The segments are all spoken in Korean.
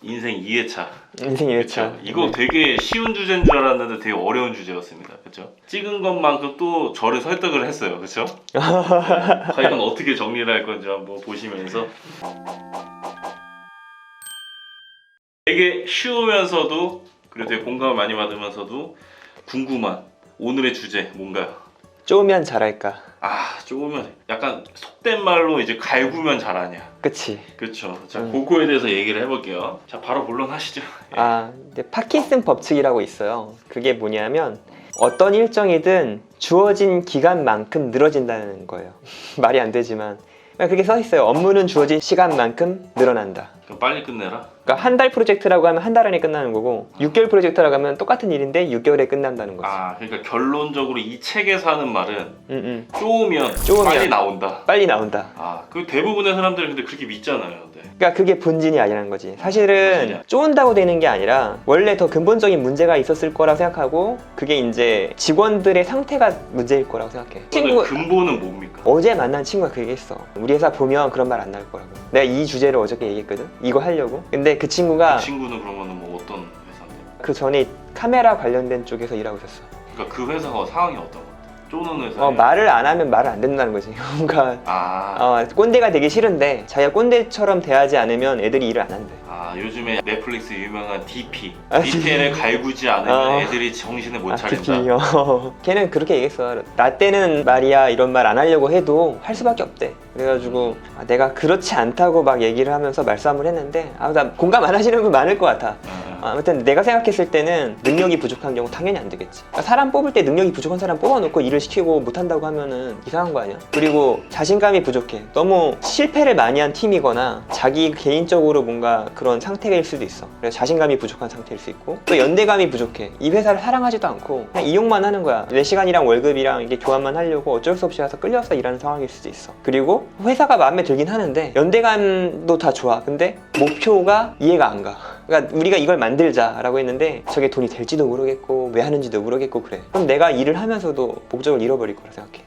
인생 2회차. 인생 2회차. 이거 되게 쉬운 주제인 줄 알았는데 되게 어려운 주제였습니다. 그렇죠? 찍은 것만큼 또 저를 설득을 했어요. 그렇죠? 과연 어떻게 정리를 할 건지 한번 보시면서 되게 쉬우면서도 그리고 되게 공감을 많이 받으면서도 궁금한 오늘의 주제 뭔가요? 쪼면 잘할까? 조금은 약간 속된 말로 이제 갈구면 잘하냐. 그치. 그렇죠. 자, 그거에 대해서 얘기를 해볼게요. 자, 바로 본론하시죠. 예. 근데 파킨슨 법칙이라고 있어요. 그게 뭐냐면 어떤 일정이든 주어진 기간만큼 늘어진다는 거예요. 말이 안 되지만 그게 써 있어요. 업무는 주어진 시간만큼 늘어난다. 그럼 빨리 끝내라. 그러니까 한 달 프로젝트라고 하면 한 달 안에 끝나는 거고 6개월 프로젝트라고 하면 똑같은 일인데 6개월에 끝난다는 거지. 그러니까 결론적으로 이 책에서 하는 말은 쪼으면 빨리 나온다. 빨리 나온다. 그 대부분의 사람들이 근데 그렇게 믿잖아요. 근데. 그러니까 그게 본진이 아니라는 거지. 사실은 쪼은다고 되는 게 아니라 원래 더 근본적인 문제가 있었을 거라고 생각하고 그게 이제 직원들의 상태가 문제일 거라고 생각해. 근본은 뭡니까? 어제 만난 친구가 그 얘기했어. 우리 회사 보면 그런 말 안 나올 거라고. 내가 이 주제를 어저께 얘기했거든. 이거 하려고. 근데 그 친구가 그 친구는 그러면은 뭐 어떤 회사인데? 그 전에 카메라 관련된 쪽에서 일하고 있었어. 그러니까 그 회사가 상황이 어떤 거? 쪼는 회사. 말을 안 하면 말을 안 듣는다는 거지. 뭔가 꼰대가 되기 싫은데 자기가 꼰대처럼 대하지 않으면 애들이 일을 안 한대. 요즘에 넷플릭스 유명한 DP. DP를 갈구지 않으면 애들이 정신을 못 차린다. 걔는 그렇게 얘기했어. 나 때는 말이야 이런 말 안 하려고 해도 할 수밖에 없대. 그래가지고 내가 그렇지 않다고 막 얘기를 하면서 말싸움을 했는데 나 공감 안 하시는 분 많을 것 같아. 아무튼 내가 생각했을 때는 능력이 부족한 경우 당연히 안 되겠지. 그러니까 사람 뽑을 때 능력이 부족한 사람 뽑아놓고 일을 시키고 못한다고 하면은 이상한 거 아니야? 그리고 자신감이 부족해. 너무 실패를 많이 한 팀이거나 자기 개인적으로 뭔가 그런 상태일 수도 있어. 그래서 자신감이 부족한 상태일 수 있고 또 연대감이 부족해. 이 회사를 사랑하지도 않고 그냥 이용만 하는 거야. 내 시간이랑 월급이랑 이게 교환만 하려고 어쩔 수 없이 와서 끌려서 일하는 상황일 수도 있어. 그리고 회사가 마음에 들긴 하는데 연대감도 다 좋아. 근데 목표가 이해가 안 가. 그러니까 우리가 이걸 만들자라고 했는데 저게 돈이 될지도 모르겠고 왜 하는지도 모르겠고 그래. 그럼 내가 일을 하면서도 목적을 잃어버릴 거라 생각해.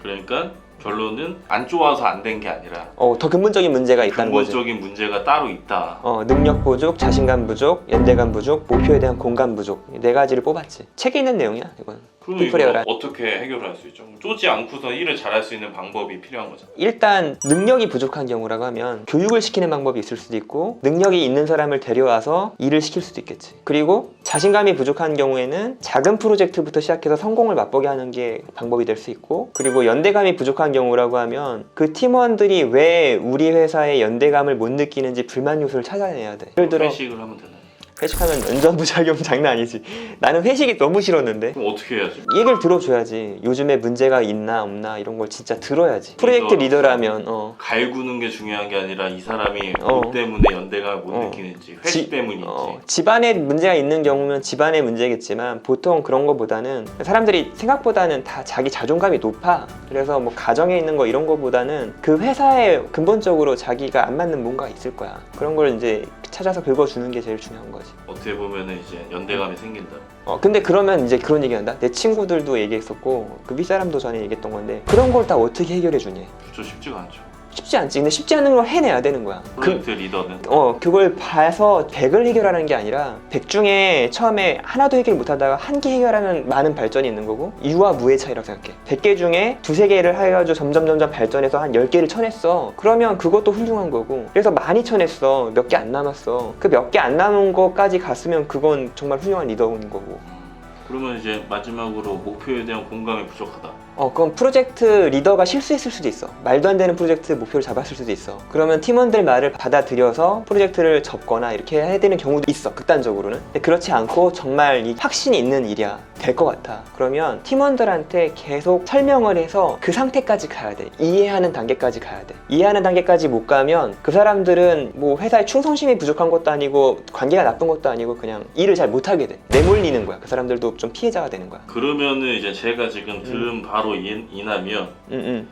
그러니까 결론은 안 좋아서 안 된 게 아니라 더 근본적인 문제가 있다는 거지. 근본적인 문제가 따로 있다. 능력 부족, 자신감 부족, 연대감 부족, 목표에 대한 공감 부족. 네 가지를 뽑았지. 책에 있는 내용이야 이건. 그럼 이거 어떻게 해결할 수 있죠? 쪼지 않고서 일을 잘할 수 있는 방법이 필요한 거죠. 일단 능력이 부족한 경우라고 하면 교육을 시키는 방법이 있을 수도 있고 능력이 있는 사람을 데려와서 일을 시킬 수도 있겠지. 그리고 자신감이 부족한 경우에는 작은 프로젝트부터 시작해서 성공을 맛보게 하는 게 방법이 될 수 있고, 그리고 연대감이 부족한 경우라고 하면 그 팀원들이 왜 우리 회사의 연대감을 못 느끼는지 불만 요소를 찾아내야 돼. 예를 들어 회식을 하면 되나요? 회식하면 연전부작용 장난 아니지. 나는 회식이 너무 싫었는데. 그럼 어떻게 해야지? 얘기를 들어줘야지. 요즘에 문제가 있나 없나 이런 걸 진짜 들어야지. 프로젝트 리더라면 갈구는 게 중요한 게 아니라 이 사람이 뭐 때문에 연대감을 못 느끼는지, 회식 때문인지. 집안에 문제가 있는 경우면 집안의 문제겠지만 보통 그런 거보다는 사람들이 생각보다는 다 자기 자존감이 높아. 그래서 뭐 가정에 있는 거 이런 거보다는 그 회사에 근본적으로 자기가 안 맞는 뭔가가 있을 거야. 그런 걸 이제 찾아서 긁어주는 게 제일 중요한 거지. 어떻게 보면은 이제 연대감이 생긴다. 근데 그러면 이제 그런 얘기 한다. 내 친구들도 얘기했었고 그 윗사람도 전에 얘기했던 건데 그런 걸 다 어떻게 해결해 주니? 그렇죠. 쉽지가 않죠. 쉽지 않지. 근데 쉽지 않은 걸 해내야 되는 거야. 프로젝트 리더는? 그걸 봐서 100을 해결하는 게 아니라 100 중에 처음에 하나도 해결 못하다가 한 개 해결하면 많은 발전이 있는 거고, 유와 무의 차이라고 생각해. 100개 중에 두세 개를 해가지고 점점 발전해서 한 10개를 쳐냈어. 그러면 그것도 훌륭한 거고, 그래서 많이 쳐냈어. 몇 개 안 남았어. 그 몇 개 안 남은 거까지 갔으면 그건 정말 훌륭한 리더인 거고. 그러면 이제 마지막으로 목표에 대한 공감이 부족하다. 그건 프로젝트 리더가 실수했을 수도 있어. 말도 안 되는 프로젝트 목표를 잡았을 수도 있어. 그러면 팀원들 말을 받아들여서 프로젝트를 접거나 이렇게 해야 되는 경우도 있어, 극단적으로는. 근데 그렇지 않고 정말 이 확신이 있는 일이야, 될 것 같아. 그러면 팀원들한테 계속 설명을 해서 그 상태까지 가야 돼. 이해하는 단계까지 가야 돼. 이해하는 단계까지 못 가면 그 사람들은 뭐 회사에 충성심이 부족한 것도 아니고 관계가 나쁜 것도 아니고 그냥 일을 잘 못하게 돼. 내몰리는 거야. 그 사람들도 좀 피해자가 되는 거야. 그러면은 이제 제가 지금 들은 바로 인하면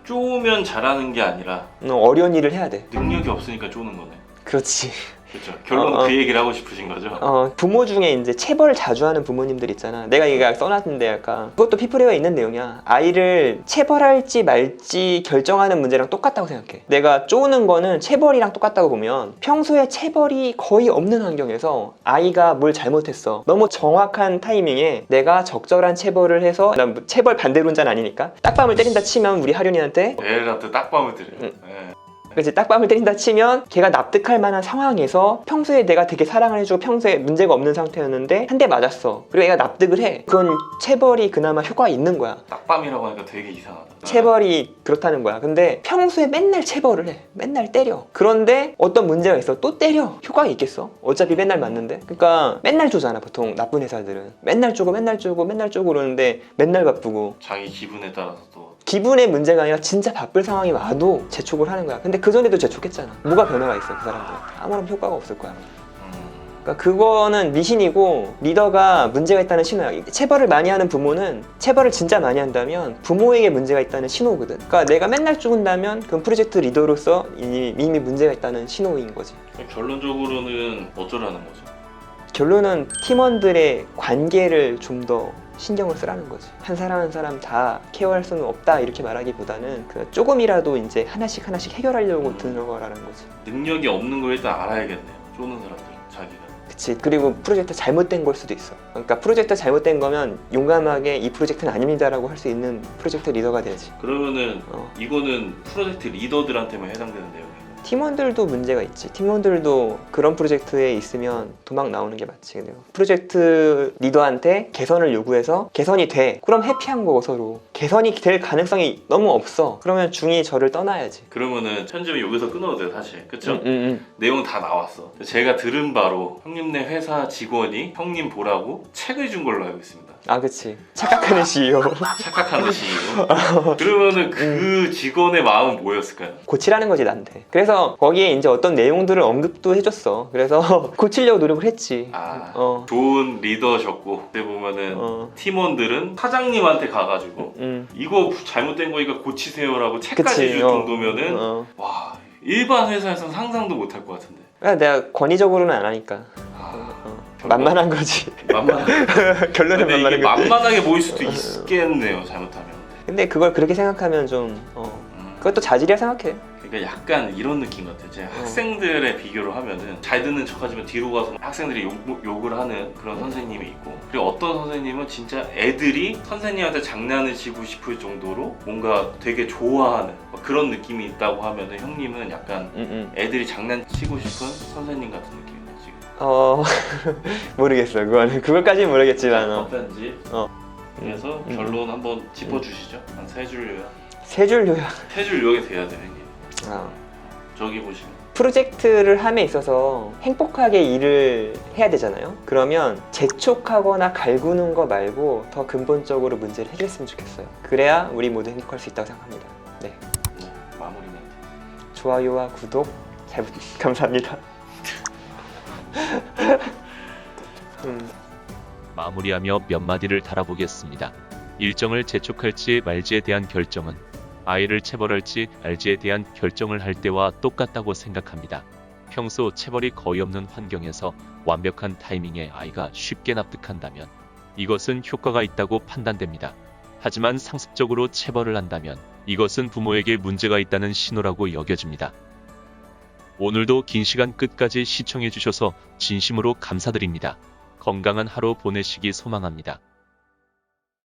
쪼면 잘하는 게 아니라 어려운 일을 해야 돼. 능력이 없으니까 쪼는 거네. 그렇지. 그렇죠. 결론 그 얘기를 하고 싶으신 거죠? 부모 중에 이제 체벌을 자주 하는 부모님들 있잖아. 내가 이거 써놨는데 약간 그것도 피플레이가 있는 내용이야. 아이를 체벌할지 말지 결정하는 문제랑 똑같다고 생각해. 내가 쪼는 거는 체벌이랑 똑같다고 보면 평소에 체벌이 거의 없는 환경에서 아이가 뭘 잘못했어. 너무 정확한 타이밍에 내가 적절한 체벌을 해서 난 체벌 반대론자는 아니니까 딱밤을 때린다 치면 우리 하륜이한테 애들한테 딱밤을 때려요. 네. 그렇지, 딱밤을 때린다 치면 걔가 납득할 만한 상황에서 평소에 내가 되게 사랑을 해주고 평소에 문제가 없는 상태였는데 한 대 맞았어. 그리고 애가 납득을 해. 그건 체벌이 그나마 효과가 있는 거야. 딱밤이라고 하니까 되게 이상하다. 체벌이 그렇다는 거야. 근데 평소에 맨날 체벌을 해. 맨날 때려. 그런데 어떤 문제가 있어. 또 때려. 효과가 있겠어? 어차피 맨날 맞는데. 그러니까 맨날 쪼잖아 보통 나쁜 회사들은. 맨날 쪼고 맨날 쪼고 맨날 쪼고 그러는데 맨날 바쁘고. 자기 기분에 따라서 또 기분의 문제가 아니라 진짜 바쁠 상황이 와도 재촉을 하는 거야. 근데 그전에도 재촉했잖아. 뭐가 변화가 있어 그 사람들은. 아무런 효과가 없을 거야. 그러니까 그거는 미신이고 리더가 문제가 있다는 신호야. 체벌을 많이 하는 부모는 체벌을 진짜 많이 한다면 부모에게 문제가 있다는 신호거든. 그러니까 내가 맨날 죽은다면 그건 프로젝트 리더로서 이미 문제가 있다는 신호인 거지. 결론적으로는 어쩌라는 거죠? 결론은 팀원들의 관계를 좀 더 신경을 쓰라는 거지. 한 사람 한 사람 다 케어할 수는 없다 이렇게 말하기보다는 그 조금이라도 이제 하나씩 해결하려고 들어가라는 거지. 능력이 없는 걸 일단 알아야겠네요. 쪼는 사람들은 자기가. 그치. 그리고 프로젝트 잘못된 걸 수도 있어. 그러니까 프로젝트 잘못된 거면 용감하게 이 프로젝트는 아닙니다라고 할 수 있는 프로젝트 리더가 돼야지. 그러면은 이거는 프로젝트 리더들한테만 해당되는 내용이에요. 팀원들도 문제가 있지. 팀원들도 그런 프로젝트에 있으면 도망 나오는 게 맞지. 근데 프로젝트 리더한테 개선을 요구해서 개선이 돼. 그럼 해피한 거고 서로. 개선이 될 가능성이 너무 없어. 그러면 중이 저를 떠나야지. 그러면은 편집은 여기서 끊어도 돼요 사실. 그쵸? 응. 내용 다 나왔어. 제가 들은 바로 형님네 회사 직원이 형님 보라고 책을 준 걸로 알고 있습니다. 아 그치. 착각하는 CEO. 착각하는 CEO. 그러면은 그 직원의 마음은 뭐였을까요? 고치라는 거지 나한테. 그래서 거기에 이제 어떤 내용들을 언급도 해줬어. 그래서 고치려고 노력을 했지. 좋은 리더셨고 어떻게 보면은 팀원들은 사장님한테 가가지고 이거 잘못된 거니까 고치세요라고 책까지 그치, 줄 정도면은 와 일반 회사에서는 상상도 못할 것 같은데. 그러니까 내가 권위적으로는 안 하니까. 만만한 거지. 결론은 근데 만만한 이게 거지. 만만하게 보일 수도 있겠네요 잘못하면. 근데 그걸 그렇게 생각하면 좀 그것도 자질이라 생각해. 그러니까 약간 이런 느낌 같아요. 제 학생들의 비교를 하면은 잘 듣는 척하지만 뒤로 가서 학생들이 욕을 하는 그런 선생님이 있고, 그리고 어떤 선생님은 진짜 애들이 선생님한테 장난을 치고 싶을 정도로 뭔가 되게 좋아하는 그런 느낌이 있다고 하면은 형님은 약간 애들이 장난치고 싶은 선생님 같은 느낌이에요 지금. 모르겠어. 그걸까지는 모르겠지만. 어떤지. 그래서 결론 한번 짚어주시죠. 한 세 줄 요약. 세 줄 요약. 세 줄 요약이 돼야 돼요, 형님. 저기 보시면. 프로젝트를 함에 있어서 행복하게 일을 해야 되잖아요. 그러면 재촉하거나 갈구는 거 말고 더 근본적으로 문제를 해결했으면 좋겠어요. 그래야 우리 모두 행복할 수 있다고 생각합니다. 네. 마무리 멘트. 좋아요와 구독 감사합니다. 마무리하며 몇 마디를 달아보겠습니다. 일정을 재촉할지 말지에 대한 결정은 아이를 체벌할지 말지에 대한 결정을 할 때와 똑같다고 생각합니다. 평소 체벌이 거의 없는 환경에서 완벽한 타이밍에 아이가 쉽게 납득한다면 이것은 효과가 있다고 판단됩니다. 하지만 상습적으로 체벌을 한다면 이것은 부모에게 문제가 있다는 신호라고 여겨집니다. 오늘도 긴 시간 끝까지 시청해주셔서 진심으로 감사드립니다. 건강한 하루 보내시기 소망합니다.